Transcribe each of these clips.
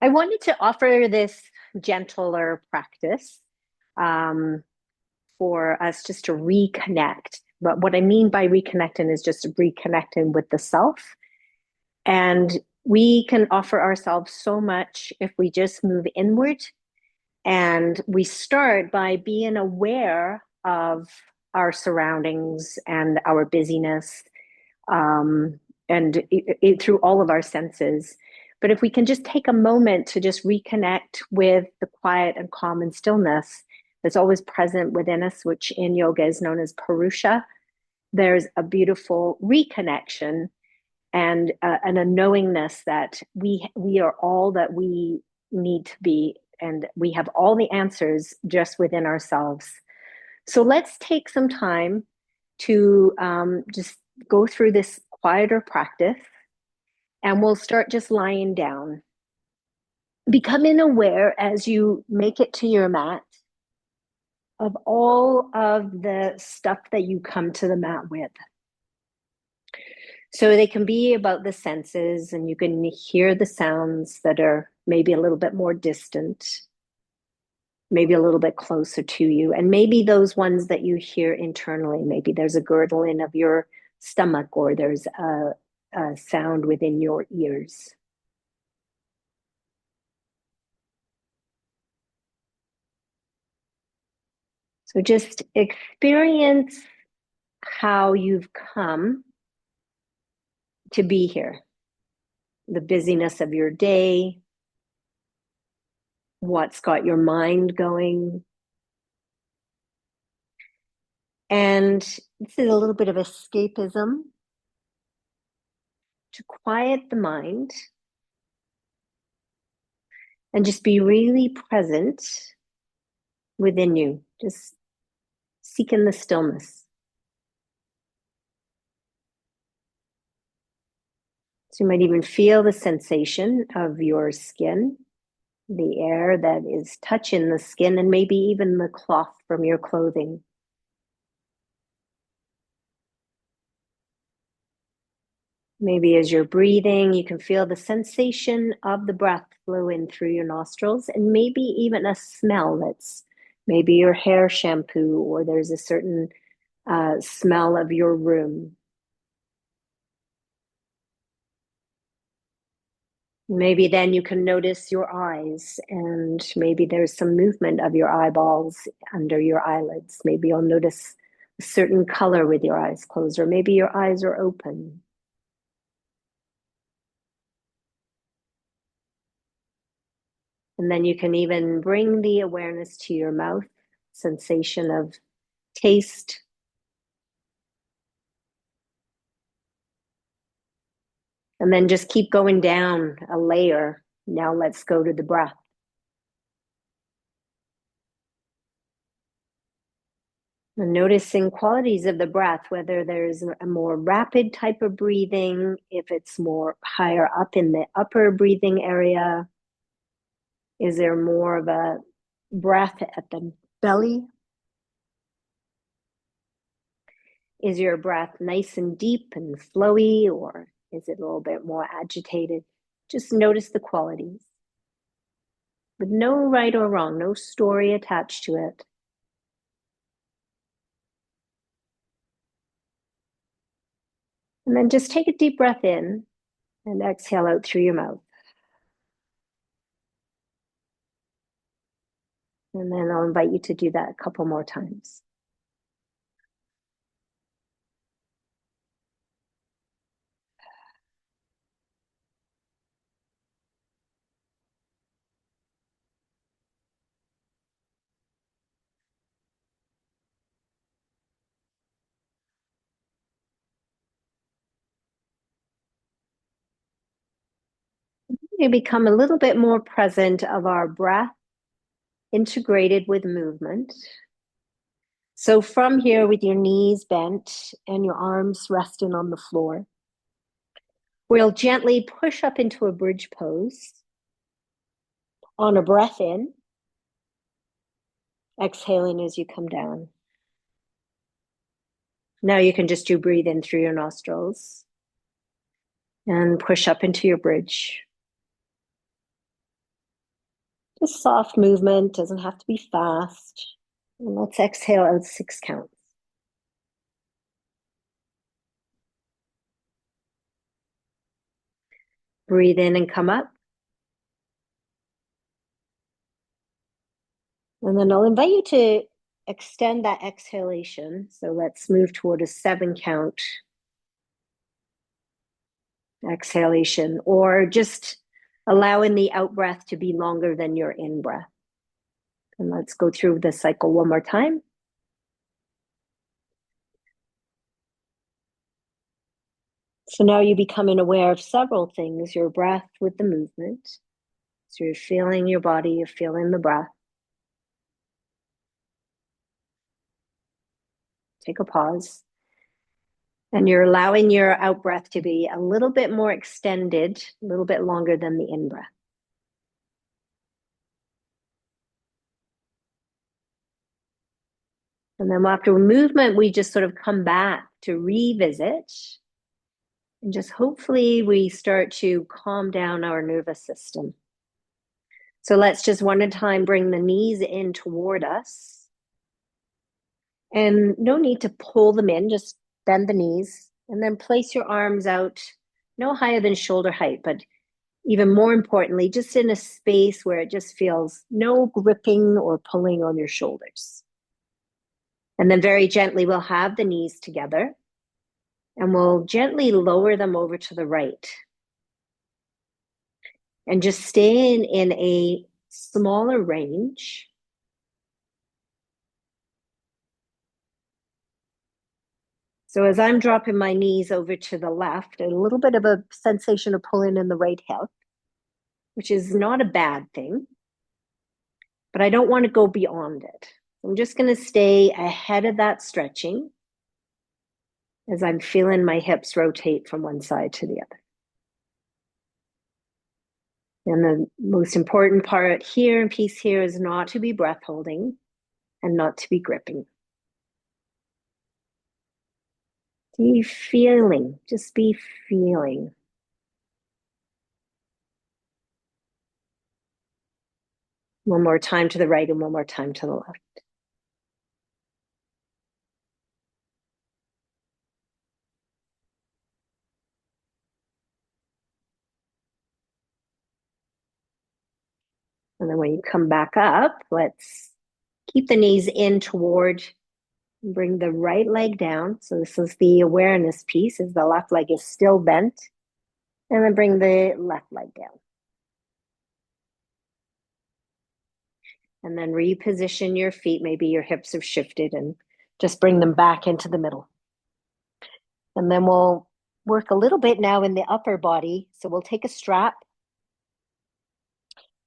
I wanted to offer this gentler practice um, for us just to reconnect. But what I mean by reconnecting is just reconnecting with the self. And we can offer ourselves so much if we just move inward. And we start by being aware of our surroundings and our busyness, um, and through all of our senses. But if we can just take a moment to just reconnect with the quiet and calm and stillness that's always present within us, which in yoga is known as Purusha, there's a beautiful reconnection and a knowingness that we are all that we need to be, and we have all the answers just within ourselves. So let's take some time to just go through this quieter practice, and we'll start just lying down, becoming aware as you make it to your mat of all of the stuff that you come to the mat with. So they can be about the senses, and you can hear the sounds that are maybe a little bit more distant, maybe a little bit closer to you, and maybe those ones that you hear internally. Maybe there's a gurgling of your stomach, or there's a sound within your ears. So just experience how you've come to be here, the busyness of your day, what's got your mind going. And this is a little bit of escapism to quiet the mind and just be really present within you, just seeking the stillness. So you might even feel the sensation of your skin, the air that is touching the skin, and maybe even the cloth from your clothing. Maybe as you're breathing, you can feel the sensation of the breath flow in through your nostrils, and maybe even a smell that's maybe your hair shampoo, or there's a certain smell of your room. Maybe then you can notice your eyes, and maybe there's some movement of your eyeballs under your eyelids. Maybe you'll notice a certain color with your eyes closed, or maybe your eyes are open. And then you can even bring the awareness to your mouth, sensation of taste. And then just keep going down a layer. Now let's go to the breath. And noticing qualities of the breath, whether there's a more rapid type of breathing, if it's more higher up in the upper breathing area. Is there more of a breath at the belly? Is your breath nice and deep and flowy, or is it a little bit more agitated? Just notice the qualities with no right or wrong, no story attached to it. And then just take a deep breath in and exhale out through your mouth. And then I'll invite you to do that a couple more times. We become a little bit more present of our breath integrated with movement. So from here, with your knees bent and your arms resting on the floor, we'll gently push up into a bridge pose on a breath in, exhaling as you come down. Now you can just do breathe in through your nostrils and push up into your bridge. Just soft movement, doesn't have to be fast. And let's exhale out 6 counts. Breathe in and come up. And then I'll invite you to extend that exhalation. So let's move toward a 7 count exhalation, or just allowing the out breath to be longer than your in breath. And let's go through the cycle one more time. So now you're becoming aware of several things, your breath with the movement. So you're feeling your body, you're feeling the breath. Take a pause. And you're allowing your out breath to be a little bit more extended, a little bit longer than the in breath. And then after movement, we just sort of come back to revisit. And just hopefully we start to calm down our nervous system. So let's just one at a time bring the knees in toward us. And no need to pull them in, just bend the knees and then place your arms out no higher than shoulder height, but even more importantly, just in a space where it just feels no gripping or pulling on your shoulders. And then very gently, we'll have the knees together and we'll gently lower them over to the right. And just staying in a smaller range. So as I'm dropping my knees over to the left, a little bit of a sensation of pulling in the right hip, which is not a bad thing, but I don't want to go beyond it. I'm just going to stay ahead of that stretching as I'm feeling my hips rotate from one side to the other. And the most important part here and piece here is not to be breath holding and not to be gripping. Be feeling, just be feeling. One more time to the right and one more time to the left. And then when you come back up, let's keep the knees in toward, bring the right leg down. So this is the awareness piece, as the left leg is still bent. And then bring the left leg down. And then reposition your feet. Maybe your hips have shifted and just bring them back into the middle. And then we'll work a little bit now in the upper body. So we'll take a strap.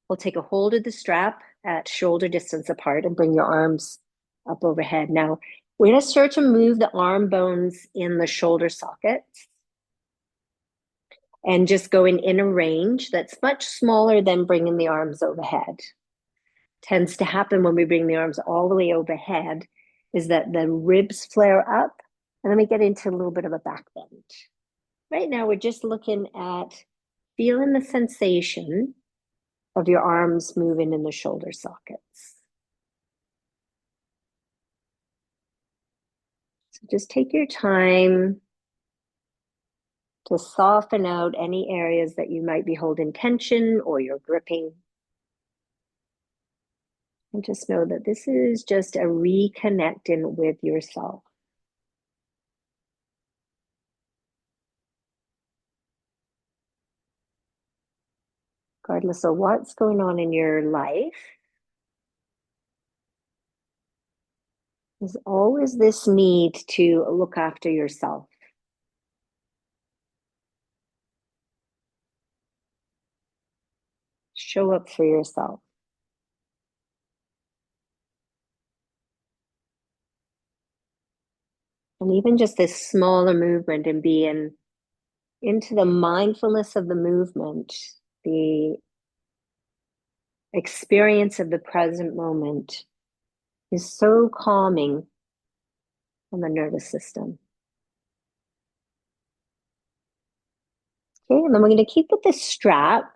We'll take a hold of the strap at shoulder distance apart and bring your arms up overhead. Now, we're going to start to move the arm bones in the shoulder sockets and just going in a range that's much smaller than bringing the arms overhead. Tends to happen when we bring the arms all the way overhead is that the ribs flare up and then we get into a little bit of a back bend. Right now, we're just looking at feeling the sensation of your arms moving in the shoulder sockets. So just take your time to soften out any areas that you might be holding tension or you're gripping. And just know that this is just a reconnecting with yourself. Regardless of what's going on in your life, there's always this need to look after yourself. Show up for yourself. And even just this smaller movement and being into the mindfulness of the movement, the experience of the present moment is so calming on the nervous system. Okay, and then we're going to keep with this strap.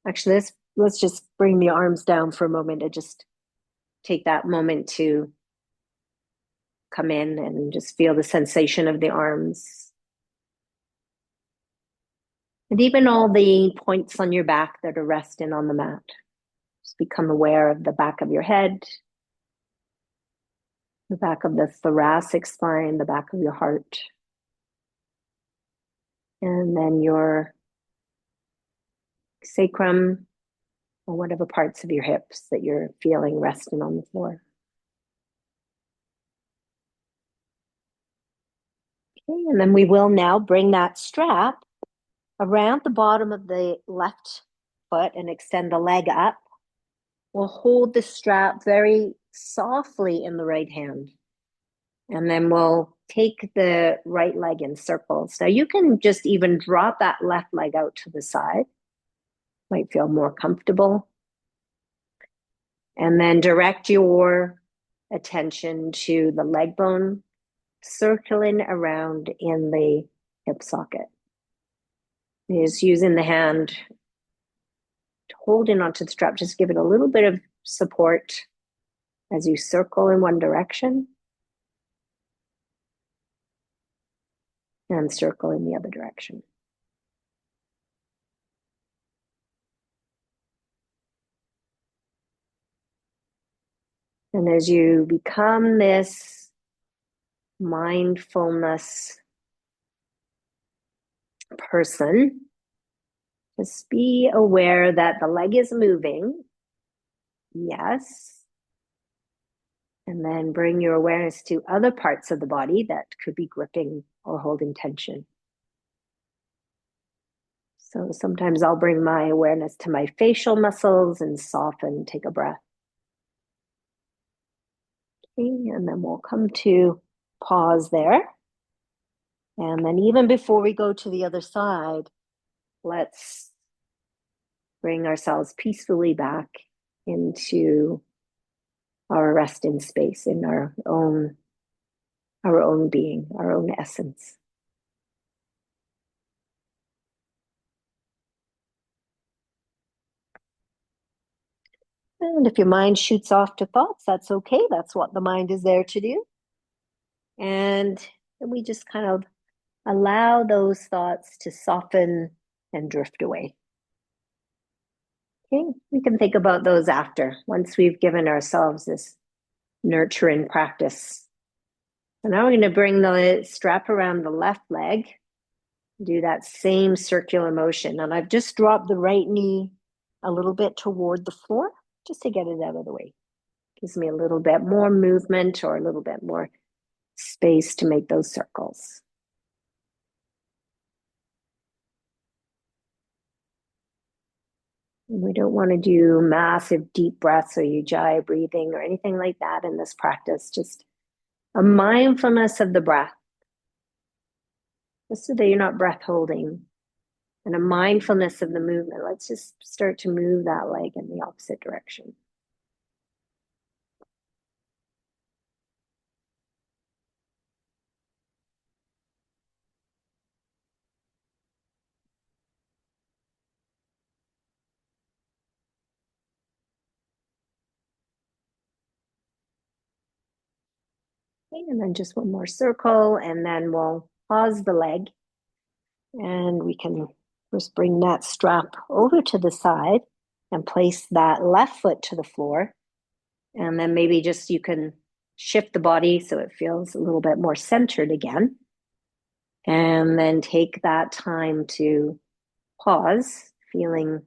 Actually, let's let's just bring the arms down for a moment and just take that moment to come in and just feel the sensation of the arms. And even all the points on your back that are resting on the mat. Just become aware of the back of your head, the back of the thoracic spine, the back of your heart, and then your sacrum, or whatever parts of your hips that you're feeling resting on the floor. Okay, and then we will now bring that strap around the bottom of the left foot and extend the leg up. We'll hold the strap very softly in the right hand. And then we'll take the right leg in circles. Now you can just even drop that left leg out to the side. Might feel more comfortable. And then direct your attention to the leg bone circling around in the hip socket. Just using the hand, holding onto the strap, just give it a little bit of support as you circle in one direction and circle in the other direction. And as you become this mindfulness person, just be aware that the leg is moving. Yes. And then bring your awareness to other parts of the body that could be gripping or holding tension. So sometimes I'll bring my awareness to my facial muscles and soften, take a breath. Okay, and then we'll come to pause there. And then even before we go to the other side, let's bring ourselves peacefully back into our resting space in our own being, our own essence. And if your mind shoots off to thoughts, that's okay. That's what the mind is there to do. And we just kind of allow those thoughts to soften and drift away. Okay, we can think about those after, once we've given ourselves this nurturing practice. So now we're going to bring the strap around the left leg, do that same circular motion. And I've just dropped the right knee a little bit toward the floor just to get it out of the way. Gives me a little bit more movement or a little bit more space to make those circles. And we don't want to do massive deep breaths or ujjayi breathing or anything like that in this practice. Just a mindfulness of the breath, just so that you're not breath holding, and a mindfulness of the movement. Let's just start to move that leg in the opposite direction. Okay, and then just one more circle, and then we'll pause the leg, and we can just bring that strap over to the side and place that left foot to the floor. And then maybe just you can shift the body so it feels a little bit more centered again. And then take that time to pause, feeling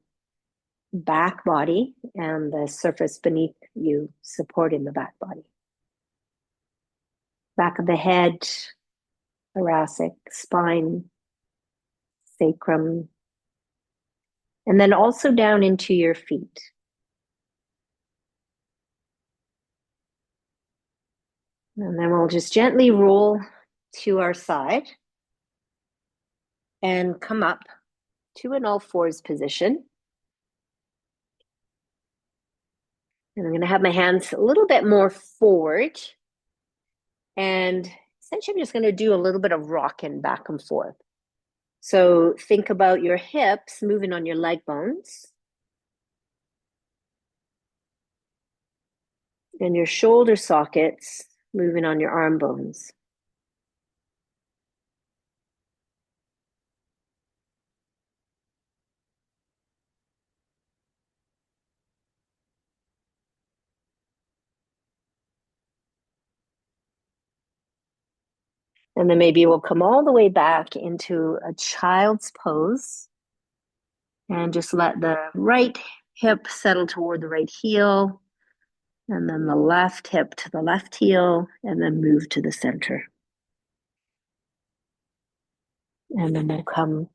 back body and the surface beneath you supporting the back body. Back of the head, thoracic, spine, sacrum, and then also down into your feet. And then we'll just gently roll to our side and come up to an all fours position. And I'm going to have my hands a little bit more forward. And essentially, I'm just going to do a little bit of rocking back and forth. So think about your hips moving on your leg bones. And your shoulder sockets moving on your arm bones. And then maybe we'll come all the way back into a child's pose and just let the right hip settle toward the right heel, and then the left hip to the left heel, and then move to the center. And then we'll come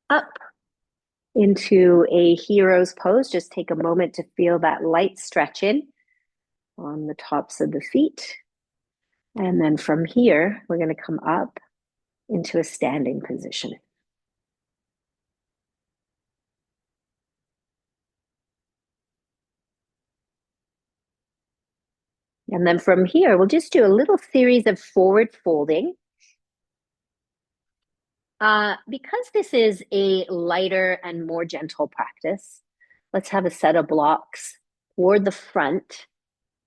up into a hero's pose. Just take a moment to feel that light stretching on the tops of the feet. And then from here, we're going to come up into a standing position. And then from here, we'll just do a little series of forward folding. Because this is a lighter and more gentle practice, let's have a set of blocks toward the front.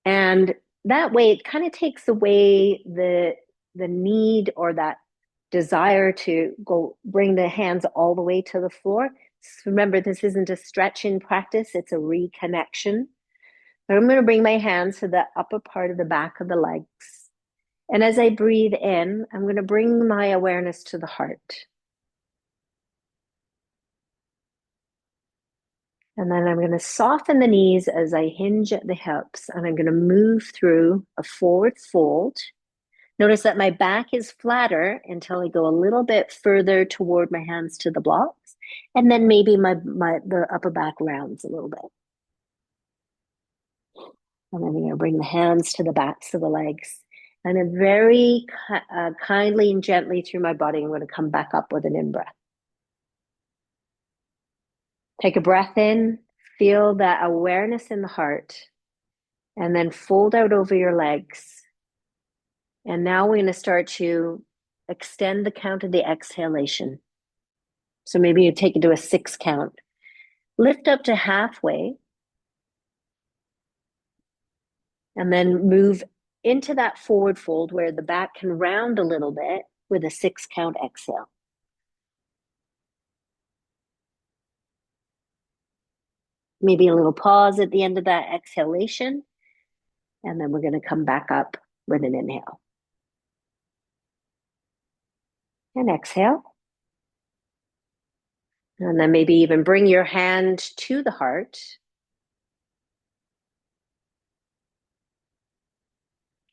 And that way it kind of takes away the need or that desire to go bring the hands all the way to the floor. So remember, this isn't a stretching practice, it's a reconnection. So I'm going to bring my hands to the upper part of the back of the legs. And as I breathe in, I'm going to bring my awareness to the heart. And then I'm going to soften the knees as I hinge at the hips, and I'm going to move through a forward fold. Notice that my back is flatter until I go a little bit further toward my hands to the blocks. And then maybe the upper back rounds a little bit. And then I'm going to bring the hands to the backs of the legs. And then very kindly and gently through my body, I'm going to come back up with an in-breath. Take a breath in, feel that awareness in the heart, and then fold out over your legs. And now we're going to start to extend the count of the exhalation. So maybe you take it to a 6 count. Lift up to halfway, and then move into that forward fold where the back can round a little bit with a 6 count exhale. Maybe a little pause at the end of that exhalation, and then we're going to come back up with an inhale. And exhale. And then maybe even bring your hand to the heart.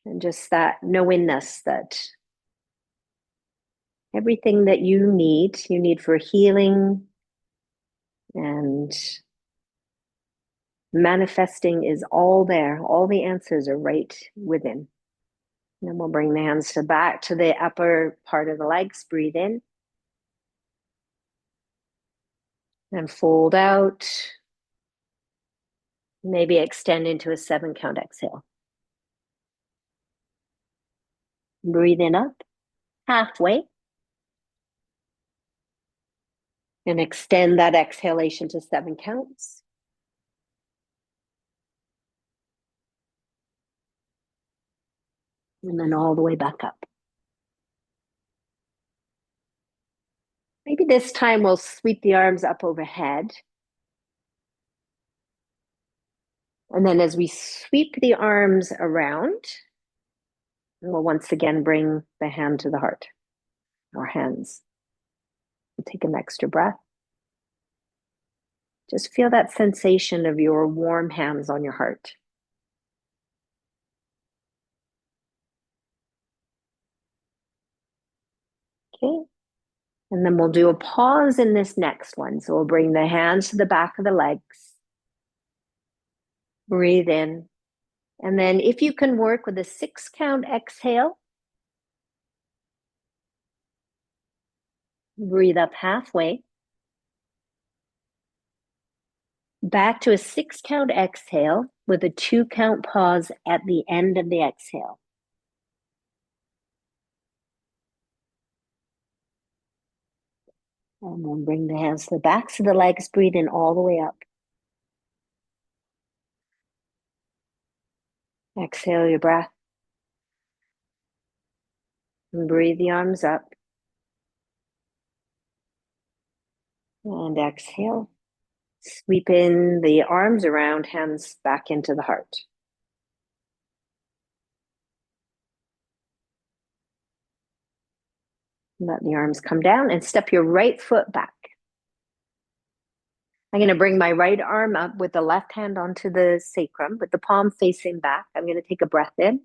And just that knowingness that everything that you need for healing and manifesting is all there. All the answers are right within. And then we'll bring the hands to back to the upper part of the legs. Breathe in. And fold out. Maybe extend into a 7 count exhale. Breathe in up, halfway. And extend that exhalation to 7 counts. And then all the way back up. Maybe this time we'll sweep the arms up overhead. And then as we sweep the arms around, we'll once again bring the hand to the heart, or hands. We'll take an extra breath. Just feel that sensation of your warm hands on your heart. Okay. And then we'll do a pause in this next one. So we'll bring the hands to the back of the legs. Breathe in. And then if you can work with a 6 count exhale, breathe up halfway. Back to a 6 count exhale with a 2 count pause at the end of the exhale. And then bring the hands to the backs of the legs, breathe in all the way up. Exhale your breath and breathe the arms up. And exhale. Sweep in the arms around, hands back into the heart. Let the arms come down and step your right foot back. I'm going to bring my right arm up with the left hand onto the sacrum, with the palm facing back. I'm going to take a breath in.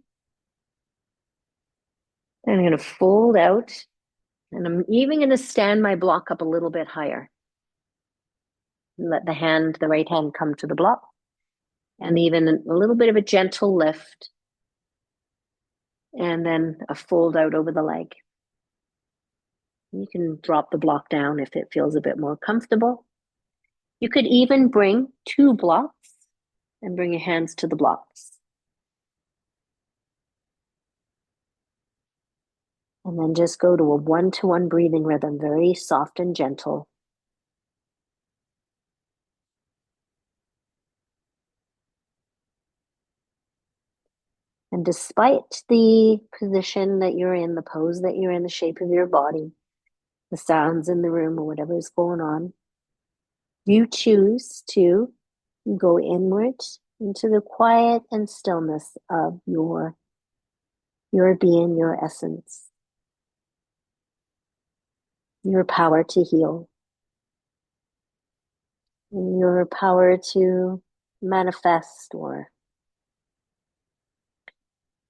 And I'm going to fold out. And I'm even going to stand my block up a little bit higher. And let the right hand come to the block. And even a little bit of a gentle lift. And then a fold out over the leg. You can drop the block down if it feels a bit more comfortable. You could even bring two blocks and bring your hands to the blocks. And then just go to a one-to-one breathing rhythm, very soft and gentle. And despite the position that you're in, the pose that you're in, the shape of your body, the sounds in the room or whatever is going on, you choose to go inward into the quiet and stillness of your being, your essence, your power to heal, your power to manifest, or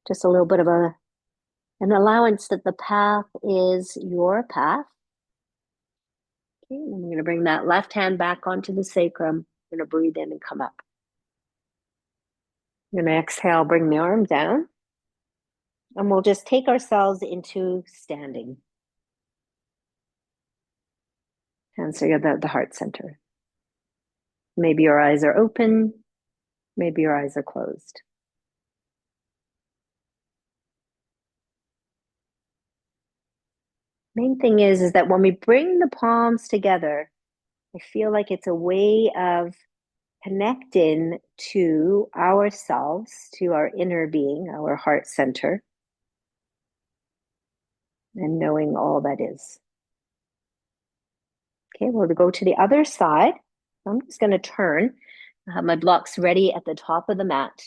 just a little bit of an allowance that the path is your path. Okay, and I'm going to bring that left hand back onto the sacrum. I'm going to breathe in and come up. I'm going to exhale, bring the arm down. And we'll just take ourselves into standing. And so you're the heart center. Maybe your eyes are open. Maybe your eyes are closed. Main thing is that when we bring the palms together, I feel like it's a way of connecting to ourselves, to our inner being, our heart center, and knowing all that is. Okay, we'll go to the other side. I'm just going to turn. I have my blocks ready at the top of the mat.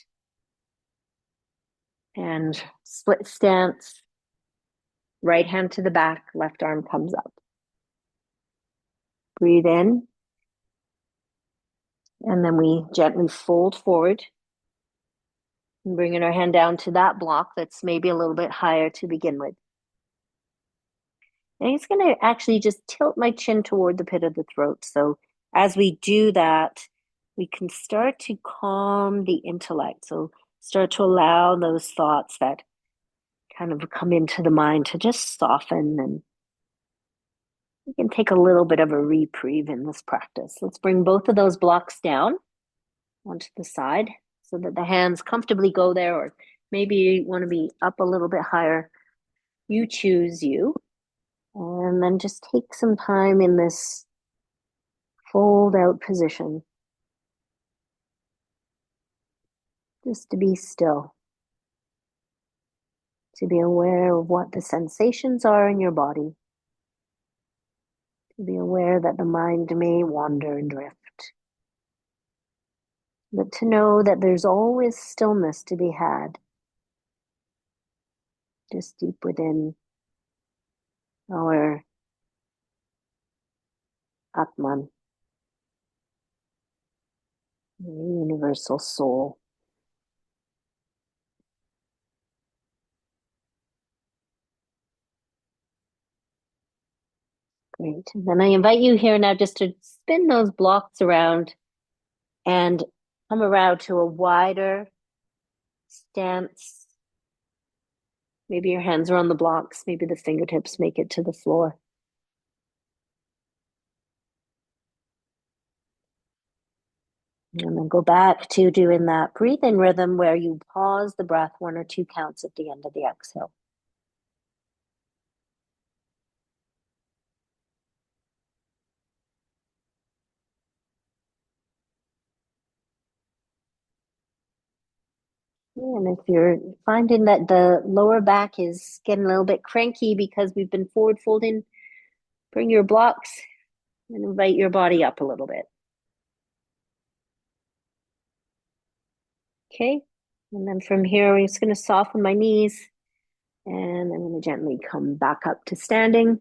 And split stance, right hand to the back, left arm comes up. Breathe in. And then we gently fold forward. And bringing our hand down to that block that's maybe a little bit higher to begin with. And it's going to actually just tilt my chin toward the pit of the throat. So as we do that, we can start to calm the intellect. So start to allow those thoughts that kind of come into the mind to just soften, and we can take a little bit of a reprieve in this practice. Let's bring both of those blocks down onto the side so that the hands comfortably go there, or maybe you want to be up a little bit higher. You choose you. And then just take some time in this fold out position, just to be still, to be aware of what the sensations are in your body, to be aware that the mind may wander and drift, but to know that there's always stillness to be had, just deep within our Atman, the universal soul. Great. And then I invite you here now just to spin those blocks around and come around to a wider stance. Maybe your hands are on the blocks. Maybe the fingertips make it to the floor. And then go back to doing that breathe-in rhythm where you pause the breath 1 or 2 counts at the end of the exhale. And if you're finding that the lower back is getting a little bit cranky because we've been forward folding, bring your blocks and invite your body up a little bit. Okay. And then from here, we're just going to soften my knees and I'm going to gently come back up to standing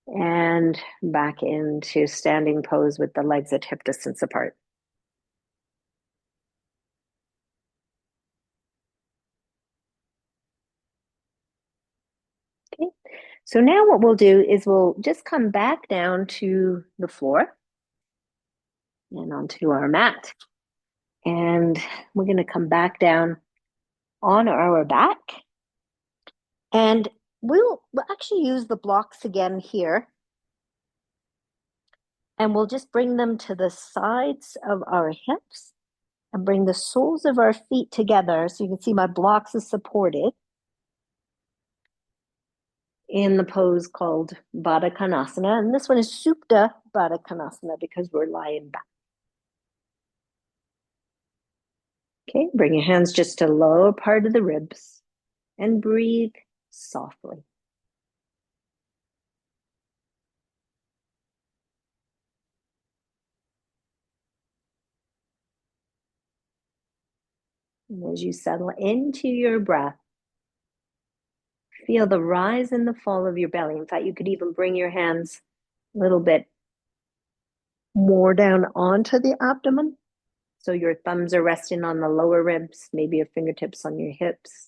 and back into standing pose with the legs at hip distance apart. Okay. So now what we'll do is we'll just come back down to the floor and onto our mat. And we're going to come back down on our back. And we'll actually use the blocks again here. And we'll just bring them to the sides of our hips and bring the soles of our feet together. So you can see my blocks is supported in the pose called Baddha Konasana. And this one is Supta Baddha Konasana because we're lying back. Okay, bring your hands just to the lower part of the ribs and breathe softly. And as you settle into your breath, feel the rise and the fall of your belly. In fact, you could even bring your hands a little bit more down onto the abdomen. So your thumbs are resting on the lower ribs, maybe your fingertips on your hips.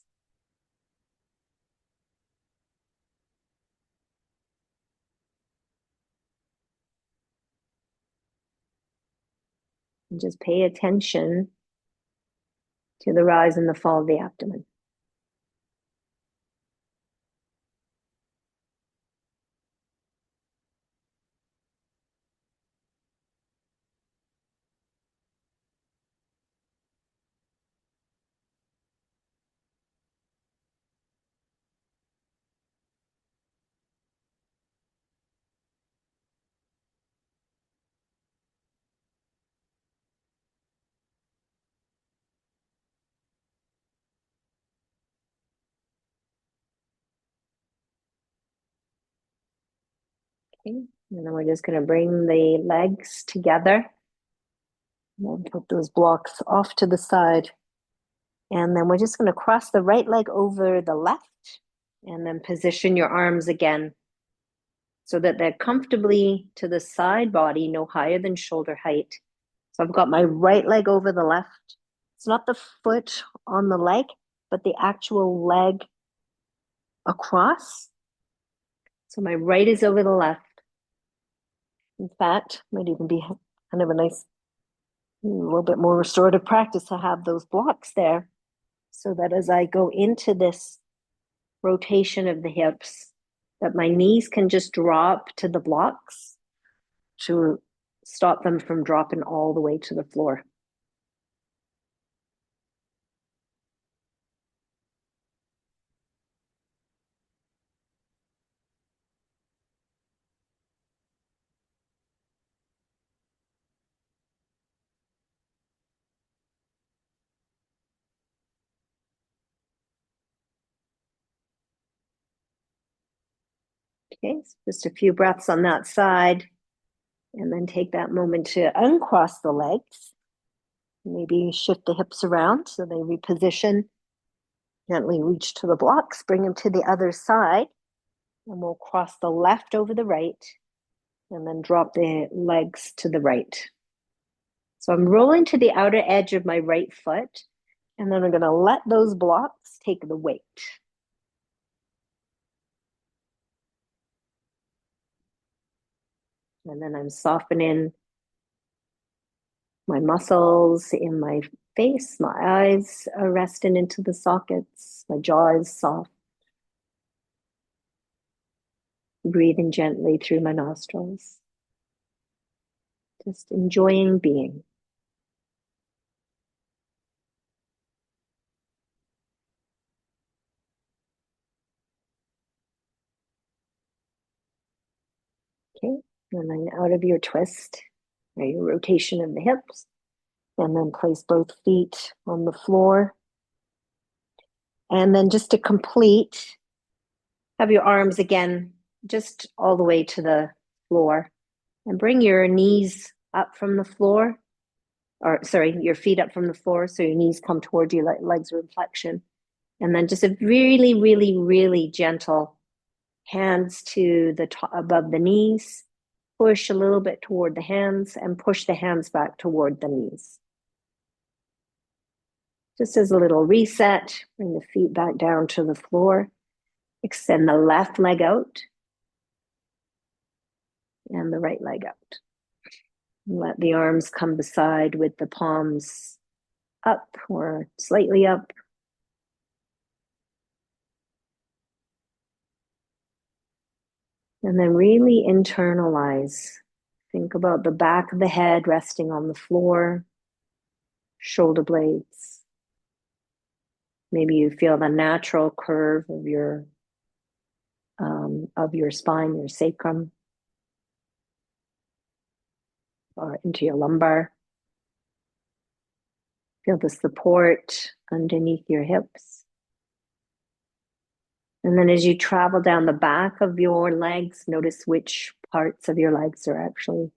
And just pay attention to the rise and the fall of the abdomen. Okay, and then we're just going to bring the legs together. And put those blocks off to the side. And then we're just going to cross the right leg over the left and then position your arms again so that they're comfortably to the side body, no higher than shoulder height. So I've got my right leg over the left. It's not the foot on the leg, but the actual leg across. So my right is over the left. In fact, might even be kind of a nice, a little bit more restorative practice to have those blocks there so that as I go into this rotation of the hips, that my knees can just drop to the blocks to stop them from dropping all the way to the floor. Okay, so just a few breaths on that side, and then take that moment to uncross the legs. Maybe shift the hips around so they reposition. Gently reach to the blocks, bring them to the other side, and we'll cross the left over the right, and then drop the legs to the right. So I'm rolling to the outer edge of my right foot, and then I'm going to let those blocks take the weight. And then I'm softening my muscles in my face. My eyes are resting into the sockets. My jaw is soft. Breathing gently through my nostrils. Just enjoying being. Okay, and then out of your twist, or your rotation of the hips, and then place both feet on the floor. And then just to complete, have your arms again just all the way to the floor and bring your knees up from the floor, or sorry, your feet up from the floor so your knees come toward you like legs are in flexion. And then just a really, really, really gentle hands to the top above the knees. Push a little bit toward the hands and push the hands back toward the knees. Just as a little reset, bring the feet back down to the floor. Extend the left leg out and the right leg out. Let the arms come beside with the palms up or slightly up. And then really internalize. Think about the back of the head resting on the floor, shoulder blades. Maybe you feel the natural curve of your spine, your sacrum, or into your lumbar. Feel the support underneath your hips. And then as you travel down the back of your legs, notice which parts of your legs are actually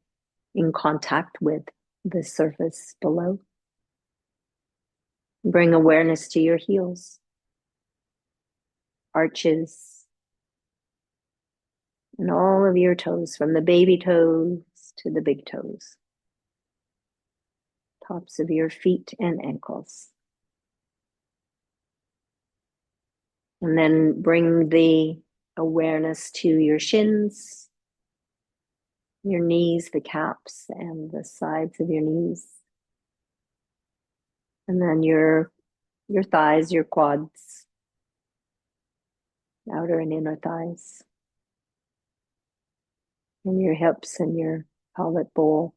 in contact with the surface below. Bring awareness to your heels, arches, and all of your toes, from the baby toes to the big toes, tops of your feet and ankles. And then bring the awareness to your shins, your knees, the caps, and the sides of your knees. And then your thighs, your quads, outer and inner thighs, and your hips and your pelvic bowl.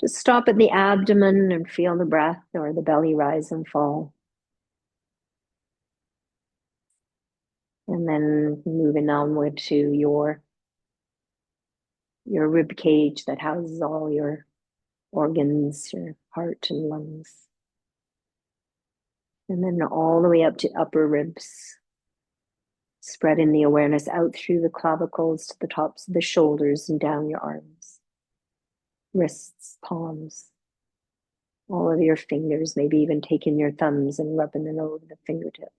Just stop at the abdomen and feel the breath or the belly rise and fall. And then moving onward to your rib cage that houses all your organs, your heart and lungs. And then all the way up to upper ribs, spreading the awareness out through the clavicles to the tops of the shoulders and down your arms, wrists, palms, all of your fingers, maybe even taking your thumbs and rubbing them over the fingertips,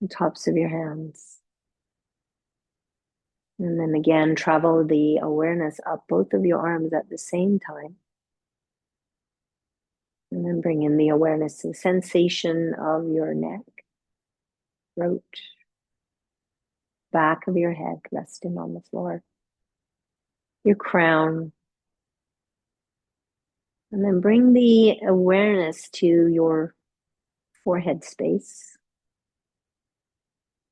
the tops of your hands. And then again, travel the awareness up both of your arms at the same time. And then bring in the awareness and sensation of your neck, throat, back of your head resting on the floor, your crown. And then bring the awareness to your forehead space.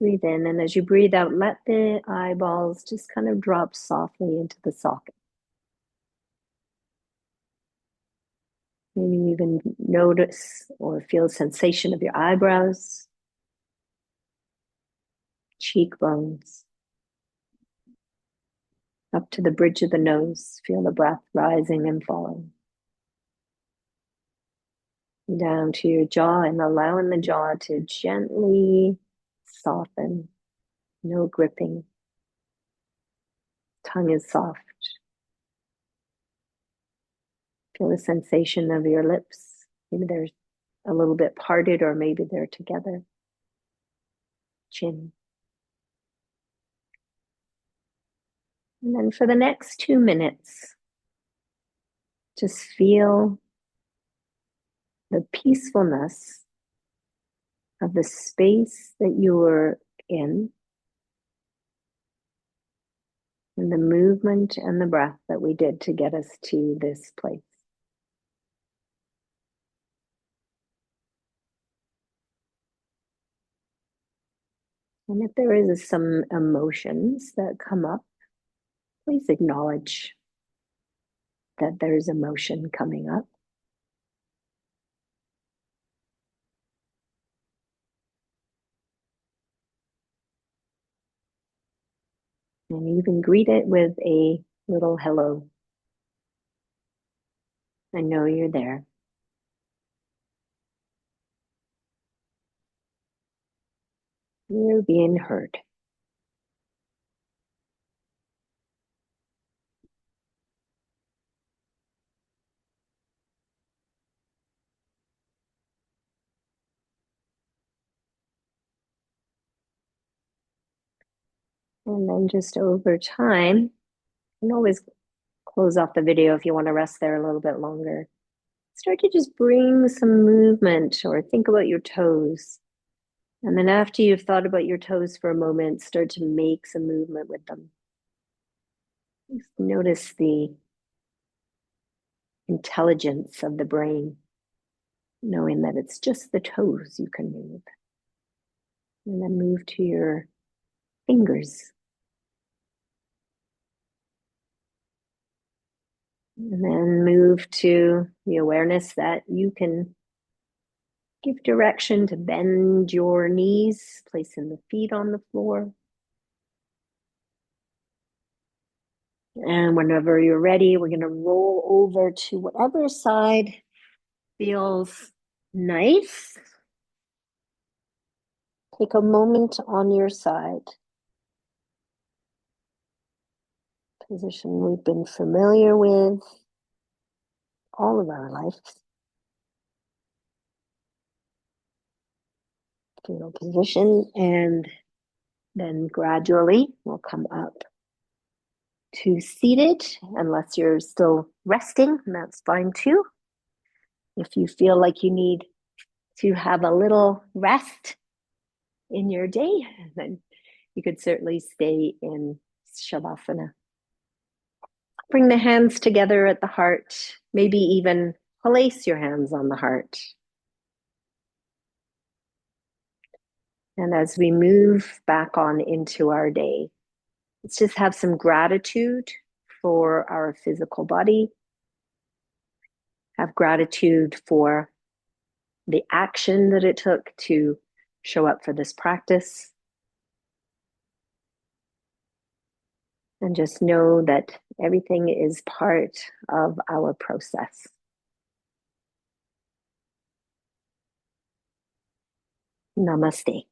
Breathe in, and as you breathe out, let the eyeballs just kind of drop softly into the socket. Maybe even notice or feel a sensation of your eyebrows, cheekbones, up to the bridge of the nose. Feel the breath rising and falling. Down to your jaw and allowing the jaw to gently soften, no gripping. Tongue is soft. Feel the sensation of your lips. Maybe they're a little bit parted or maybe they're together. Chin. And then for the next 2 minutes, just feel the peacefulness of the space that you were in and the movement and the breath that we did to get us to this place. And if there is some emotions that come up, please acknowledge that there's emotion coming up. And even greet it with a little hello. I know you're there. You're being heard. And then just over time, you can always close off the video if you want to rest there a little bit longer. Start to just bring some movement or think about your toes. And then after you've thought about your toes for a moment, start to make some movement with them. Just notice the intelligence of the brain, knowing that it's just the toes you can move. And then move to your fingers. And then move to the awareness that you can give direction to bend your knees, placing the feet on the floor. And whenever you're ready, we're going to roll over to whatever side feels nice. Take a moment on your side. Position we've been familiar with all of our lives. Fetal position, and then gradually we'll come up to seated, unless you're still resting, and that's fine too. If you feel like you need to have a little rest in your day, then you could certainly stay in Shavasana. Bring the hands together at the heart, maybe even place your hands on the heart. And as we move back on into our day, let's just have some gratitude for our physical body. Have gratitude for the action that it took to show up for this practice. And just know that everything is part of our process. Namaste.